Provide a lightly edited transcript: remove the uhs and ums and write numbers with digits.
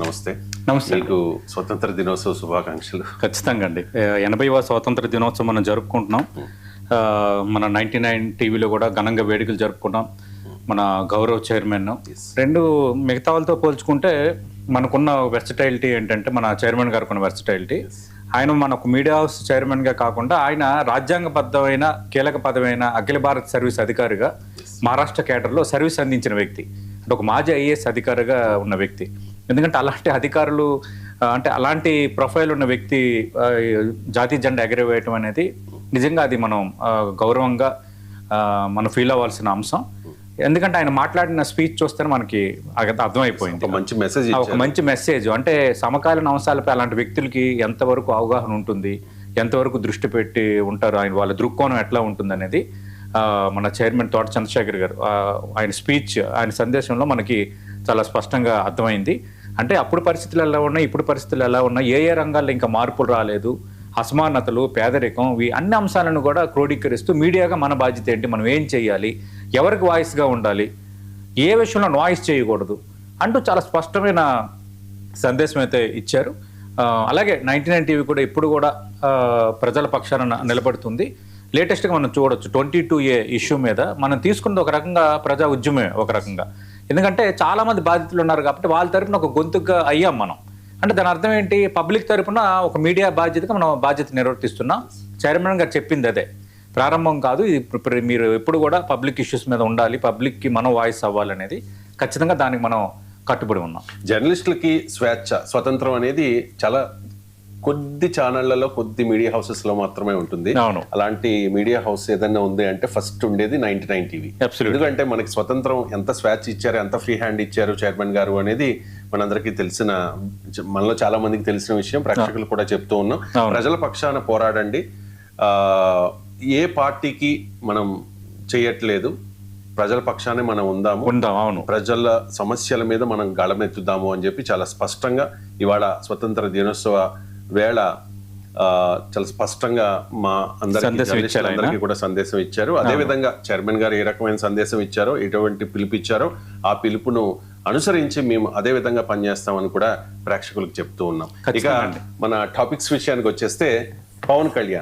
నమస్తే. నమస్తే. మీకు స్వతంత్ర దినోత్సవ శుభాకాంక్షలు. ఖచ్చితంగా అండి. 80వ స్వాతంత్ర దినోత్సవం మనం జరుపుకుంటున్నాం. మన 99 టీవీలో కూడా ఘనంగా వేడుకలు జరుపుకున్నాం. మన గౌరవ్ చైర్మన్ రెండు మిగతా వాళ్ళతో పోల్చుకుంటే మనకున్న వెర్సటైలిటీ ఏంటంటే, మన చైర్మన్ గారికి ఉన్న వెర్సటైలిటీ, ఆయన మనకు మీడియా హౌస్ చైర్మన్గా కాకుండా ఆయన రాజ్యాంగబద్ధమైన కీలక పదమైన అఖిల భారత సర్వీస్ అధికారిగా మహారాష్ట్ర కేడర్లో సర్వీస్ అందించిన వ్యక్తి, అంటే ఒక మాజీ ఐఏఎస్ అధికారిగా ఉన్న వ్యక్తి. ఎందుకంటే అలాంటి అధికారులు, అంటే అలాంటి ప్రొఫైల్ ఉన్న వ్యక్తి జాతీయ జెండా ఎగరవేయటం అనేది నిజంగా అది మనం గౌరవంగా మనం ఫీల్ అవ్వాల్సిన అంశం. ఎందుకంటే ఆయన మాట్లాడిన స్పీచ్ చూస్తేనే మనకి అర్థమైపోయింది. ఒక మంచి మెసేజ్, అంటే సమకాలీన అంశాలపై అలాంటి వ్యక్తులకి ఎంతవరకు అవగాహన ఉంటుంది, ఎంతవరకు దృష్టి పెట్టి ఉంటారు, ఆయన వాళ్ళ దృక్కోణం ఎట్లా ఉంటుంది అనేది మన చైర్మన్ తోట చంద్రశేఖర్ గారు ఆయన స్పీచ్, ఆయన సందేశంలో మనకి చాలా స్పష్టంగా అర్థమైంది. అంటే అప్పుడు పరిస్థితులు ఎలా ఉన్నాయి, ఇప్పుడు పరిస్థితులు ఎలా ఉన్నాయి, ఏ రంగాల్లో ఇంకా మార్పులు రాలేదు, అసమానతలు, పేదరికం, అన్ని అంశాలను కూడా క్రోడీకరిస్తూ మీడియాగా మన బాధ్యత ఏంటి, మనం ఏం చేయాలి, ఎవరికి వాయిస్గా ఉండాలి, ఏ విషయంలో నాయిస్ చేయకూడదు అంటూ చాలా స్పష్టమైన సందేశం అయితే ఇచ్చారు. అలాగే 99 టీవీ కూడా ఇప్పుడు కూడా ప్రజల పక్షాన నిలబడుతుంది. లేటెస్ట్గా మనం చూడొచ్చు 22A ఇష్యూ మీద మనం తీసుకున్నది ఒక రకంగా ప్రజా ఉద్యమే ఒక రకంగా. ఎందుకంటే చాలామంది బాధితులు ఉన్నారు కాబట్టి వాళ్ళ తరపున ఒక గొంతుగా అయ్యాం మనం. అంటే దాని అర్థం ఏంటి, పబ్లిక్ తరపున ఒక మీడియా బాధ్యతగా మనం బాధ్యత నిర్వర్తిస్తున్నాం. చైర్మన్ గారు చెప్పింది అదే, ప్రారంభం కాదు ఇది, మీరు ఎప్పుడు కూడా పబ్లిక్ ఇష్యూస్ మీద ఉండాలి, పబ్లిక్కి మనం వాయిస్ అవ్వాలనేది ఖచ్చితంగా దానికి మనం కట్టుబడి ఉన్నాం. జర్నలిస్టులకి స్వేచ్ఛ, స్వతంత్రం అనేది చాలా కొద్ది ఛానళ్లలో, కొద్ది మీడియా హౌసెస్ లో మాత్రమే ఉంటుంది. అలాంటి మీడియా హౌస్ ఏదైనా ఉంది అంటే ఫస్ట్ ఉండేది 99 టీవీ. ఎందుకంటే మనకి స్వతంత్రం ఎంత స్వేచ్ఛ ఇచ్చారు, ఎంత ఫ్రీ హ్యాండ్ ఇచ్చారు చైర్మన్ గారు అనేది మనందరికీ తెలిసిన, మనలో చాలా మందికి తెలిసిన విషయం. ప్రేక్షకులు కూడా చెప్తూ ఉన్నాం, ప్రజల పక్షాన పోరాడండి, ఏ పార్టీకి మనం చేయట్లేదు, ప్రజల పక్షానే మనం ఉందాము, ప్రజల సమస్యల మీద మనం గళమెత్తుదాము అని చెప్పి చాలా స్పష్టంగా ఇవాళ స్వతంత్ర దినోత్సవ వేళ చాలా స్పష్టంగా మా అందరికీ కూడా సందేశం ఇచ్చారు. అదే విధంగా చైర్మన్ గారు ఏ రకమైన సందేశం ఇచ్చారో, ఎటువంటి పిలుపు ఇచ్చారో ఆ పిలుపును అనుసరించి మేము అదే విధంగా పనిచేస్తామని కూడా ప్రేక్షకులకు చెప్తూ ఉన్నాం. ఇక మన టాపిక్స్ విషయానికి వచ్చేస్తే, పవన్ కళ్యాణ్